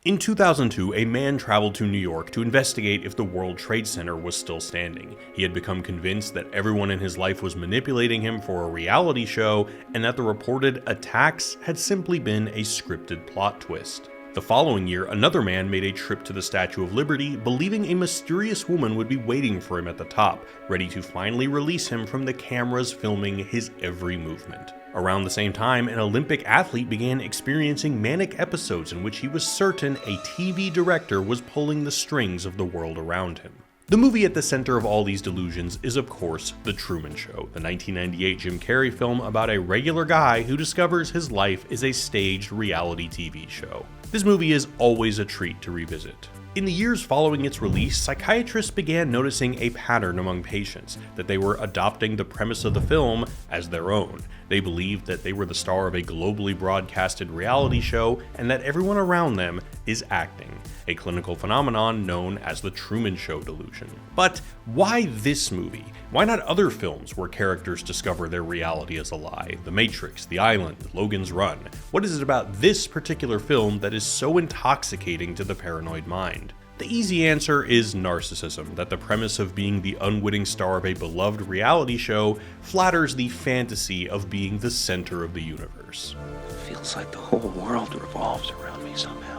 In 2002, a man traveled to New York to investigate if the World Trade Center was still standing. He had become convinced that everyone in his life was manipulating him for a reality show, and that the reported attacks had simply been a scripted plot twist. The following year, another man made a trip to the Statue of Liberty, believing a mysterious woman would be waiting for him at the top, ready to finally release him from the cameras filming his every movement. Around the same time, an Olympic athlete began experiencing manic episodes in which he was certain a TV director was pulling the strings of the world around him. The movie at the center of all these delusions is, of course, The Truman Show, the 1998 Jim Carrey film about a regular guy who discovers his life is a staged reality TV show. This movie is always a treat to revisit. In the years following its release, psychiatrists began noticing a pattern among patients, that they were adopting the premise of the film as their own. They believed that they were the star of a globally broadcasted reality show and that everyone around them is acting, a clinical phenomenon known as the Truman Show delusion. But why this movie? Why not other films where characters discover their reality as a lie? The Matrix, The Island, Logan's Run. What is it about this particular film that is so intoxicating to the paranoid mind? The easy answer is narcissism, that the premise of being the unwitting star of a beloved reality show flatters the fantasy of being the center of the universe. It feels like the whole world revolves around me somehow.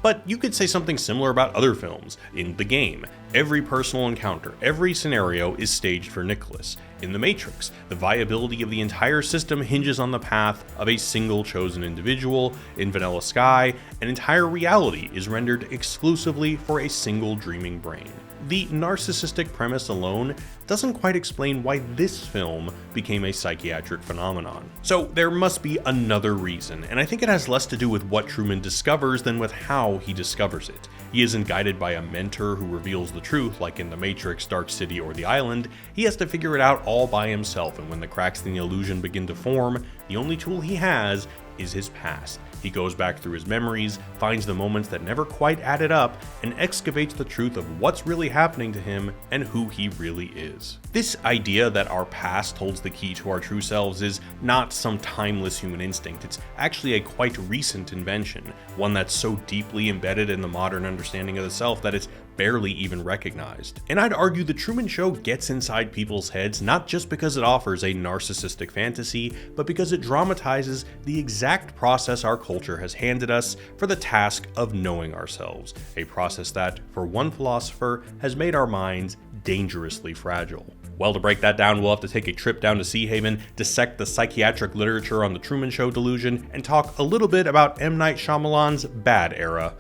But you could say something similar about other films. In The Game, every personal encounter, every scenario is staged for Nicholas. In The Matrix, the viability of the entire system hinges on the path of a single chosen individual. In Vanilla Sky, an entire reality is rendered exclusively for a single dreaming brain. The narcissistic premise alone doesn't quite explain why this film became a psychiatric phenomenon. So there must be another reason, and I think it has less to do with what Truman discovers than with how he discovers it. He isn't guided by a mentor who reveals the truth like in The Matrix, Dark City, or The Island. He has to figure it out all by himself, and when the cracks in the illusion begin to form, the only tool he has is his past. He goes back through his memories, finds the moments that never quite added up, and excavates the truth of what's really happening to him and who he really is. This idea that our past holds the key to our true selves is not some timeless human instinct. It's actually a quite recent invention, one that's so deeply embedded in the modern understanding of the self that it's barely even recognized. And I'd argue The Truman Show gets inside people's heads not just because it offers a narcissistic fantasy, but because it dramatizes the exact process our culture has handed us for the task of knowing ourselves, a process that, for one philosopher, has made our minds dangerously fragile. Well, to break that down, we'll have to take a trip down to Sea Haven, dissect the psychiatric literature on The Truman Show delusion, and talk a little bit about M. Night Shyamalan's bad era.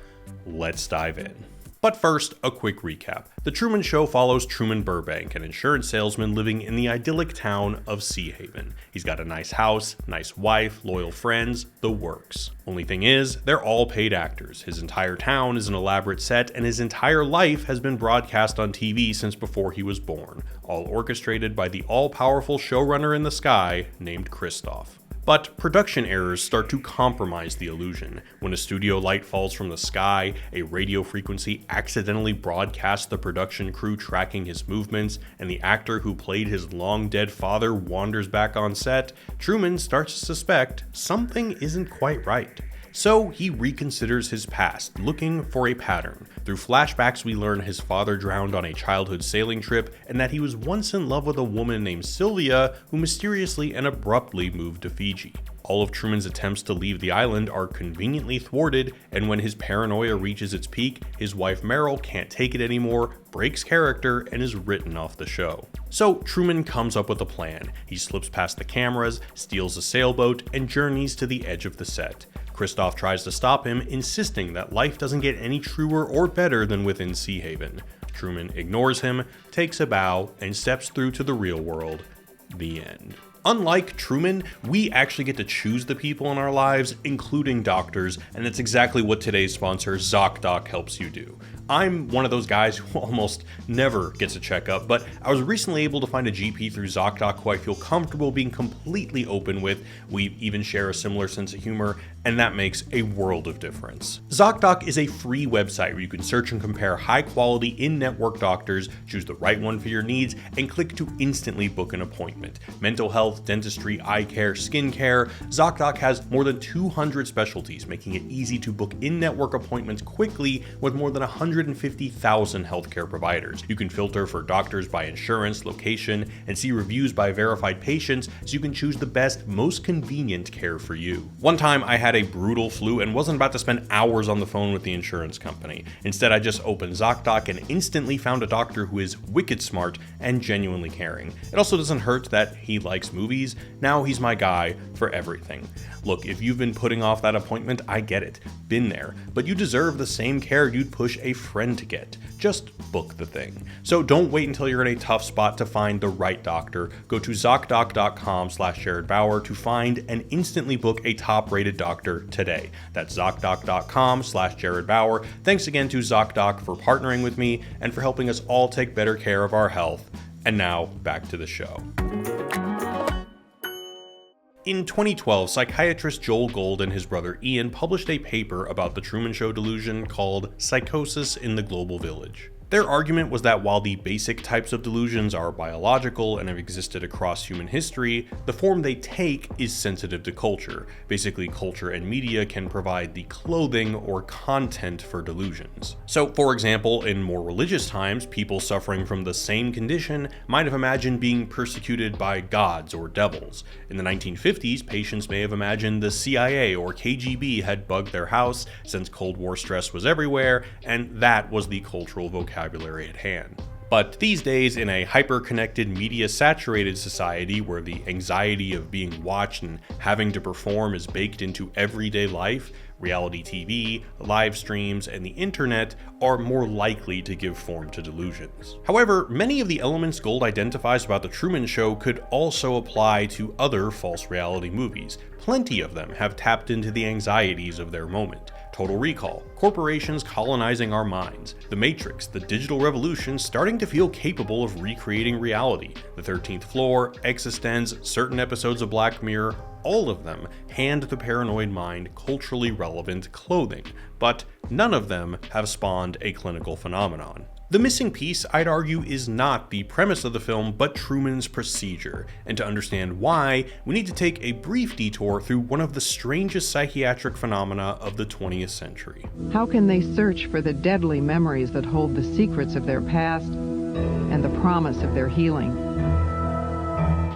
Let's dive in. But first, a quick recap. The Truman Show follows Truman Burbank, an insurance salesman living in the idyllic town of Sea Haven. He's got a nice house, nice wife, loyal friends, the works. Only thing is, they're all paid actors. His entire town is an elaborate set, and his entire life has been broadcast on TV since before he was born, all orchestrated by the all-powerful showrunner in the sky named Christoph. But production errors start to compromise the illusion. When a studio light falls from the sky, a radio frequency accidentally broadcasts the production crew tracking his movements, and the actor who played his long-dead father wanders back on set, Truman starts to suspect something isn't quite right. So he reconsiders his past, looking for a pattern. Through flashbacks, we learn his father drowned on a childhood sailing trip, and that he was once in love with a woman named Sylvia, who mysteriously and abruptly moved to Fiji. All of Truman's attempts to leave the island are conveniently thwarted, and when his paranoia reaches its peak, his wife Meryl can't take it anymore, breaks character, and is written off the show. So Truman comes up with a plan. He slips past the cameras, steals a sailboat, and journeys to the edge of the set. Christoph tries to stop him, insisting that life doesn't get any truer or better than within Sea Haven. Truman ignores him, takes a bow, and steps through to the real world. The end. Unlike Truman, we actually get to choose the people in our lives, including doctors, and that's exactly what today's sponsor, ZocDoc, helps you do. I'm one of those guys who almost never gets a checkup, but I was recently able to find a GP through ZocDoc who I feel comfortable being completely open with. We even share a similar sense of humor, and that makes a world of difference. ZocDoc is a free website where you can search and compare high-quality in-network doctors, choose the right one for your needs, and click to instantly book an appointment. Mental health, dentistry, eye care, skin care, ZocDoc has more than 200 specialties, making it easy to book in-network appointments quickly with more than 150,000 healthcare providers. You can filter for doctors by insurance, location, and see reviews by verified patients so you can choose the best, most convenient care for you. One time I had a brutal flu and wasn't about to spend hours on the phone with the insurance company. Instead, I just opened ZocDoc and instantly found a doctor who is wicked smart and genuinely caring. It also doesn't hurt that he likes movies. Now he's my guy for everything. Look, if you've been putting off that appointment, I get it. Been there. But you deserve the same care you'd push a friend to get. Just book the thing. So don't wait until you're in a tough spot to find the right doctor. Go to ZocDoc.com/JaredBauer to find and instantly book a top-rated doctor today. That's ZocDoc.com/JaredBauer. Thanks again to ZocDoc for partnering with me and for helping us all take better care of our health. And now, back to the show. In 2012, psychiatrist Joel Gold and his brother Ian published a paper about the Truman Show delusion called Psychosis in the Global Village. Their argument was that while the basic types of delusions are biological and have existed across human history, the form they take is sensitive to culture. Basically, culture and media can provide the clothing or content for delusions. So, for example, in more religious times, people suffering from the same condition might have imagined being persecuted by gods or devils. In the 1950s, patients may have imagined the CIA or KGB had bugged their house since Cold War stress was everywhere, and that was the cultural vocabulary at hand. But these days, in a hyper-connected, media-saturated society where the anxiety of being watched and having to perform is baked into everyday life, reality TV, live streams, and the internet are more likely to give form to delusions. However, many of the elements Gold identifies about The Truman Show could also apply to other false reality movies. Plenty of them have tapped into the anxieties of their moment. Total Recall, corporations colonizing our minds, The Matrix, the digital revolution starting to feel capable of recreating reality, The 13th Floor, Existenz, certain episodes of Black Mirror, all of them hand the paranoid mind culturally relevant clothing, but none of them have spawned a clinical phenomenon. The missing piece, I'd argue, is not the premise of the film, but Truman's procedure. And to understand why, we need to take a brief detour through one of the strangest psychiatric phenomena of the 20th century. How can they search for the deadly memories that hold the secrets of their past and the promise of their healing?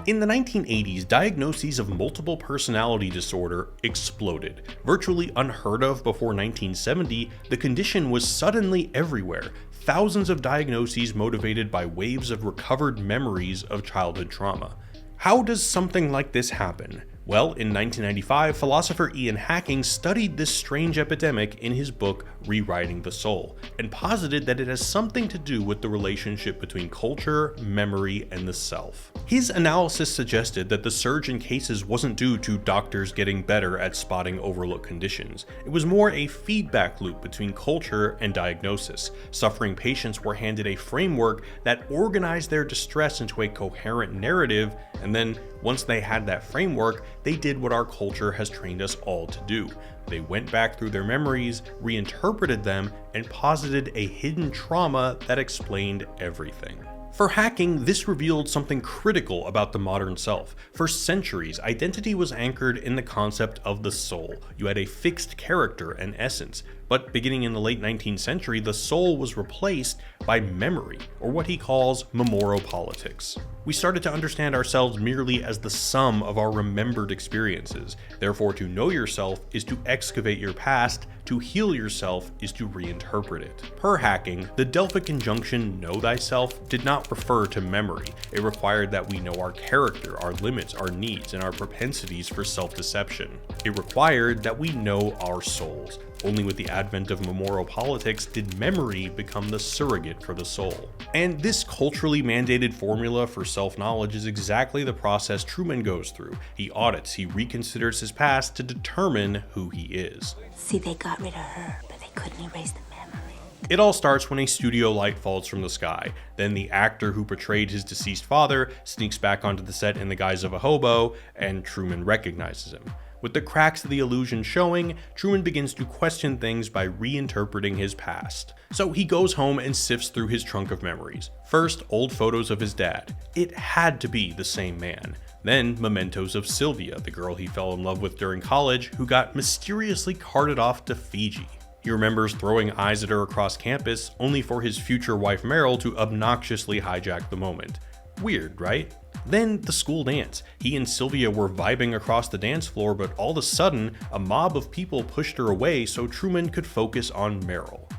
In the 1980s, diagnoses of multiple personality disorder exploded. Virtually unheard of before 1970, the condition was suddenly everywhere. Thousands of diagnoses motivated by waves of recovered memories of childhood trauma. How does something like this happen? Well, in 1995, philosopher Ian Hacking studied this strange epidemic in his book Rewriting the Soul, and posited that it has something to do with the relationship between culture, memory, and the self. His analysis suggested that the surge in cases wasn't due to doctors getting better at spotting overlooked conditions. It was more a feedback loop between culture and diagnosis. Suffering patients were handed a framework that organized their distress into a coherent narrative, and then once they had that framework, they did what our culture has trained us all to do. They went back through their memories, reinterpreted them, and posited a hidden trauma that explained everything. For Hacking, this revealed something critical about the modern self. For centuries, identity was anchored in the concept of the soul. You had a fixed character and essence. But beginning in the late 19th century, the soul was replaced by memory, or what he calls memoropolitics. We started to understand ourselves merely as the sum of our remembered experiences. Therefore, to know yourself is to excavate your past, to heal yourself is to reinterpret it. Per Hacking, the Delphic conjunction know thyself did not refer to memory. It required that we know our character, our limits, our needs, and our propensities for self-deception. It required that we know our souls. Only with the advent of memoropolitics did memory become the surrogate for the soul. And this culturally mandated formula for self-knowledge is exactly the process Truman goes through. He audits, he reconsiders his past to determine who he is. See, they got rid of her, but they couldn't erase the memory. The It all starts when a studio light falls from the sky. Then the actor who portrayed his deceased father sneaks back onto the set in the guise of a hobo, and Truman recognizes him. With the cracks of the illusion showing, Truman begins to question things by reinterpreting his past. So he goes home and sifts through his trunk of memories. First, old photos of his dad. It had to be the same man. Then, mementos of Sylvia, the girl he fell in love with during college, who got mysteriously carted off to Fiji. He remembers throwing eyes at her across campus, only for his future wife Meryl to obnoxiously hijack the moment. Weird, right? Then the school dance. He and Sylvia were vibing across the dance floor, but all of a sudden, a mob of people pushed her away so Truman could focus on Meryl.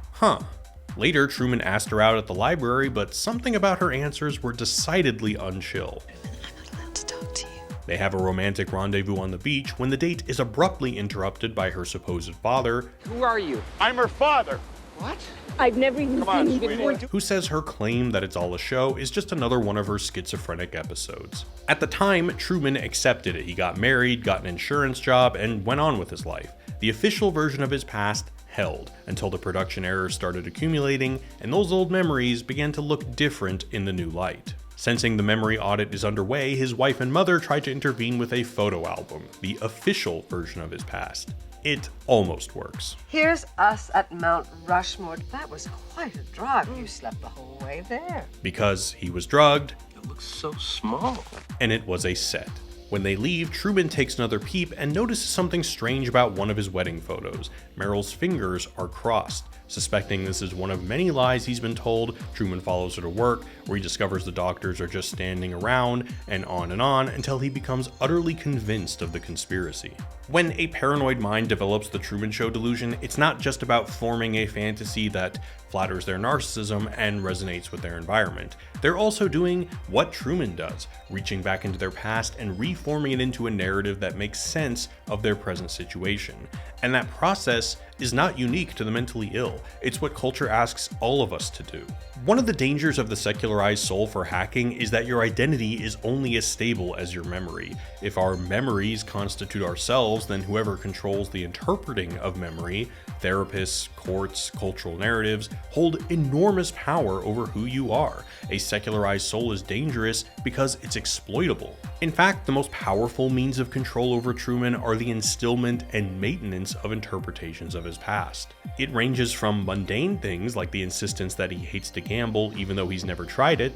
Later, Truman asked her out at the library, but something about her answers were decidedly unchill. I'm not allowed to talk to you. They have a romantic rendezvous on the beach when the date is abruptly interrupted by her supposed father. Who are you? I'm her father. What? I've never even seen you before. Who says her claim that it's all a show is just another one of her schizophrenic episodes. At the time, Truman accepted it. He got married, got an insurance job, and went on with his life. The official version of his past held until the production errors started accumulating and those old memories began to look different in the new light. Sensing the memory audit is underway, his wife and mother tried to intervene with a photo album, the official version of his past. It almost works. Here's us at Mount Rushmore. That was quite a drive. You slept the whole way there. Because he was drugged, It looks so small. and it was a set. When they leave, Truman takes another peep and notices something strange about one of his wedding photos. Meryl's fingers are crossed. Suspecting this is one of many lies he's been told, Truman follows her to work, where he discovers the doctors are just standing around, and on until he becomes utterly convinced of the conspiracy. When a paranoid mind develops the Truman Show delusion, it's not just about forming a fantasy that flatters their narcissism and resonates with their environment. They're also doing what Truman does, reaching back into their past and reforming it into a narrative that makes sense of their present situation. And that process is not unique to the mentally ill. It's what culture asks all of us to do. One of the dangers of the secularized soul for hacking is that your identity is only as stable as your memory. If our memories constitute ourselves, then whoever controls the interpreting of memory, therapists, courts, cultural narratives, hold enormous power over who you are. A secularized soul is dangerous because it's exploitable. In fact, the most powerful means of control over Truman are the instillment and maintenance of interpretations of his past. It ranges from mundane things like the insistence that he hates to gamble even though he's never tried it.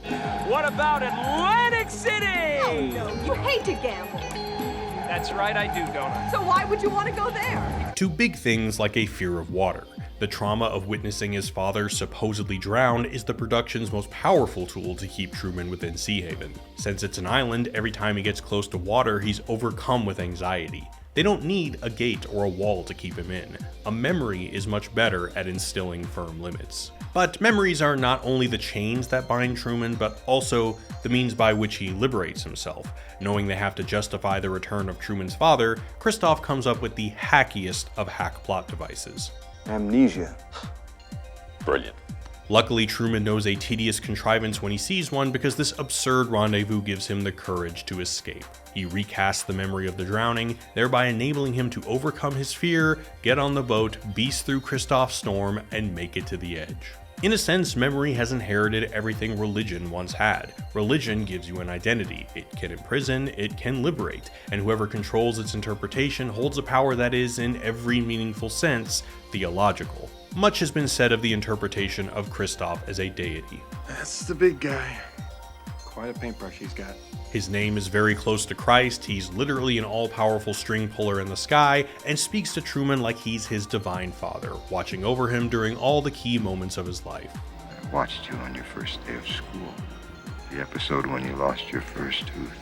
What about Atlantic City? Oh, no, you hate to gamble. That's right, I do, don't I? So why would you want to go there? To big things like a fear of water. The trauma of witnessing his father supposedly drown is the production's most powerful tool to keep Truman within Sea Haven. Since it's an island, every time he gets close to water, he's overcome with anxiety. They don't need a gate or a wall to keep him in. A memory is much better at instilling firm limits. But memories are not only the chains that bind Truman, but also the means by which he liberates himself. Knowing they have to justify the return of Truman's father, Christof comes up with the hackiest of hack plot devices. Amnesia. Brilliant. Luckily, Truman knows a tedious contrivance when he sees one because this absurd rendezvous gives him the courage to escape. He recasts the memory of the drowning, thereby enabling him to overcome his fear, get on the boat, beast through Christof's storm, and make it to the edge. In a sense, memory has inherited everything religion once had. Religion gives you an identity. It can imprison, it can liberate, and whoever controls its interpretation holds a power that is, in every meaningful sense, theological. Much has been said of the interpretation of Christof as a deity. That's the big guy. Quite a paintbrush he's got. His name is very close to Christ, he's literally an all-powerful string puller in the sky, and speaks to Truman like he's his divine father, watching over him during all the key moments of his life. I watched you on your first day of school. The episode when you lost your first tooth.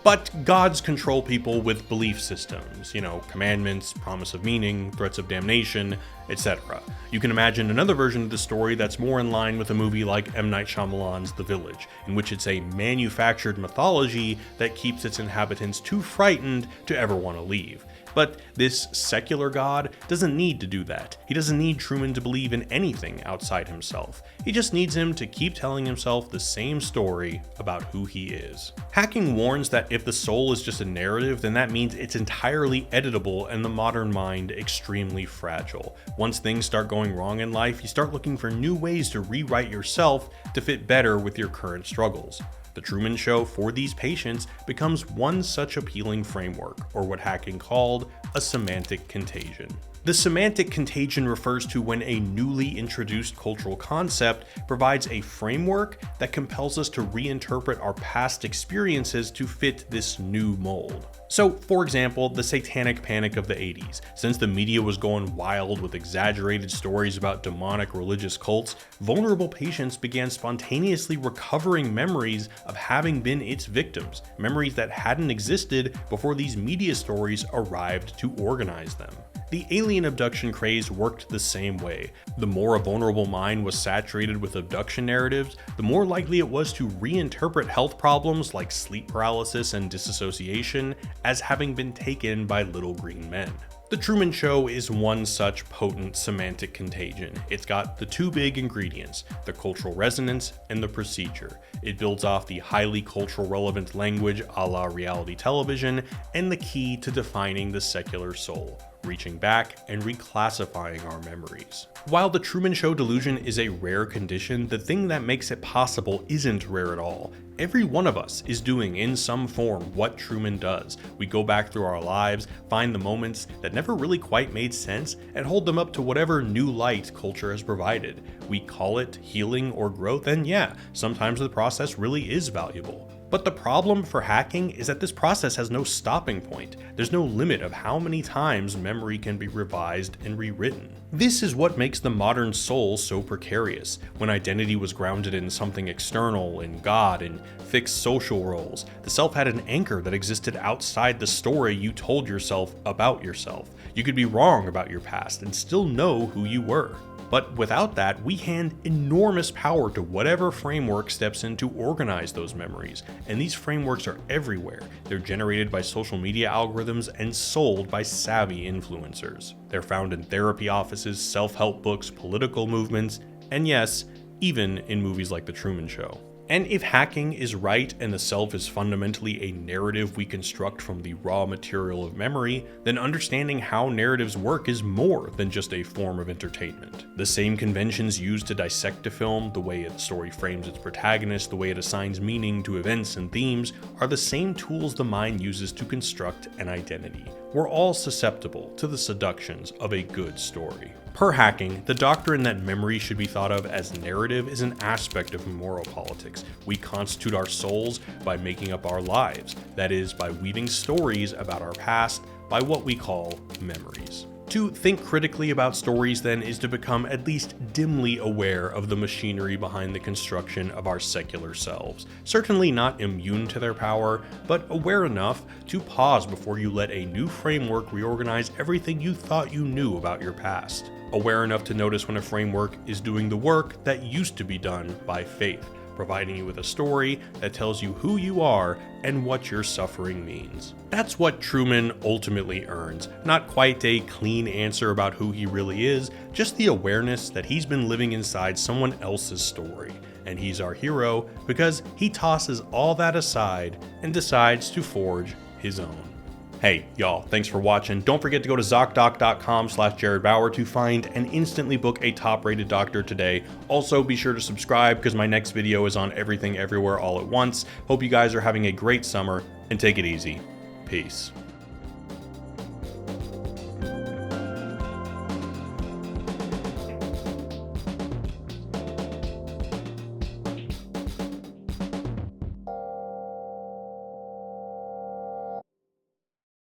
But gods control people with belief systems, commandments, promise of meaning, threats of damnation, etc. You can imagine another version of the story that's more in line with a movie like M. Night Shyamalan's The Village, in which it's a manufactured mythology that keeps its inhabitants too frightened to ever want to leave. But this secular God doesn't need to do that. He doesn't need Truman to believe in anything outside himself. He just needs him to keep telling himself the same story about who he is. Hacking warns that if the soul is just a narrative, then that means it's entirely editable and the modern mind extremely fragile. Once things start going wrong in life, you start looking for new ways to rewrite yourself to fit better with your current struggles. The Truman Show for these patients becomes one such appealing framework, or what hacking called a semantic contagion. The semantic contagion refers to when a newly introduced cultural concept provides a framework that compels us to reinterpret our past experiences to fit this new mold. So, for example, the satanic panic of the 80s. Since the media was going wild with exaggerated stories about demonic religious cults, vulnerable patients began spontaneously recovering memories of having been its victims, memories that hadn't existed before these media stories arrived to organize them. The alien abduction craze worked the same way. The more a vulnerable mind was saturated with abduction narratives, the more likely it was to reinterpret health problems like sleep paralysis and disassociation as having been taken by little green men. The Truman Show is one such potent semantic contagion. It's got the two big ingredients, the cultural resonance and the procedure. It builds off the highly cultural relevant language a la reality television and the key to defining the secular soul, reaching back and reclassifying our memories. While the Truman Show delusion is a rare condition, the thing that makes it possible isn't rare at all. Every one of us is doing in some form what Truman does. We go back through our lives, find the moments that never really quite made sense, and hold them up to whatever new light culture has provided. We call it healing or growth, and yeah, sometimes the process really is valuable. But the problem for hacking is that this process has no stopping point. There's no limit of how many times memory can be revised and rewritten. This is what makes the modern soul so precarious. When identity was grounded in something external, in God, in fixed social roles, the self had an anchor that existed outside the story you told yourself about yourself. You could be wrong about your past and still know who you were. But without that, we hand enormous power to whatever framework steps in to organize those memories. And these frameworks are everywhere. They're generated by social media algorithms and sold by savvy influencers. They're found in therapy offices, self-help books, political movements, and yes, even in movies like The Truman Show. And if hacking is right and the self is fundamentally a narrative we construct from the raw material of memory, then understanding how narratives work is more than just a form of entertainment. The same conventions used to dissect a film, the way a story frames its protagonist, the way it assigns meaning to events and themes, are the same tools the mind uses to construct an identity. We're all susceptible to the seductions of a good story. Per hacking, the doctrine that memory should be thought of as narrative is an aspect of moral politics. We constitute our souls by making up our lives, that is, by weaving stories about our past by what we call memories. To think critically about stories, then, is to become at least dimly aware of the machinery behind the construction of our secular selves. Certainly not immune to their power, but aware enough to pause before you let a new framework reorganize everything you thought you knew about your past. Aware enough to notice when a framework is doing the work that used to be done by faith, providing you with a story that tells you who you are and what your suffering means. That's what Truman ultimately earns. Not quite a clean answer about who he really is, just the awareness that he's been living inside someone else's story. And he's our hero because he tosses all that aside and decides to forge his own. Hey, y'all, thanks for watching. Don't forget to go to ZocDoc.com/JaredBauer to find and instantly book a top-rated doctor today. Also, be sure to subscribe because my next video is on everything everywhere all at once. Hope you guys are having a great summer and take it easy. Peace.